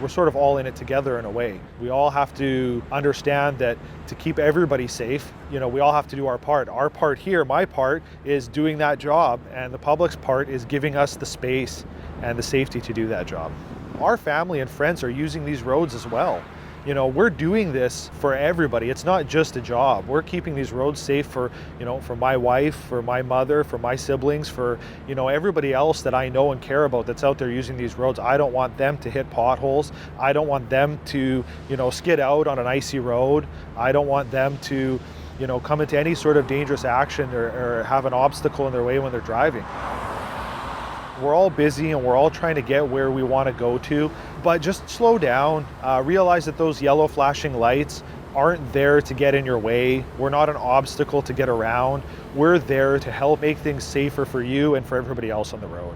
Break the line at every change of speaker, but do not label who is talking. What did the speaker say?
we're sort of all in it together in a way. We all have to understand that to keep everybody safe, we all have to do our part. Our part here, my part, is doing that job, and the public's part is giving us the space and the safety to do that job. Our family and friends are using these roads as well. We're doing this for everybody. It's not just a job. We're keeping these roads safe for my wife, for my mother, for my siblings, for, everybody else that I know and care about that's out there using these roads. I don't want them to hit potholes. I don't want them to, skid out on an icy road. I don't want them to, come into any sort of dangerous action or have an obstacle in their way when they're driving. We're all busy and we're all trying to get where we want to go to, but just slow down, realize that those yellow flashing lights aren't there to get in your way. We're not an obstacle to get around. We're there to help make things safer for you and for everybody else on the road.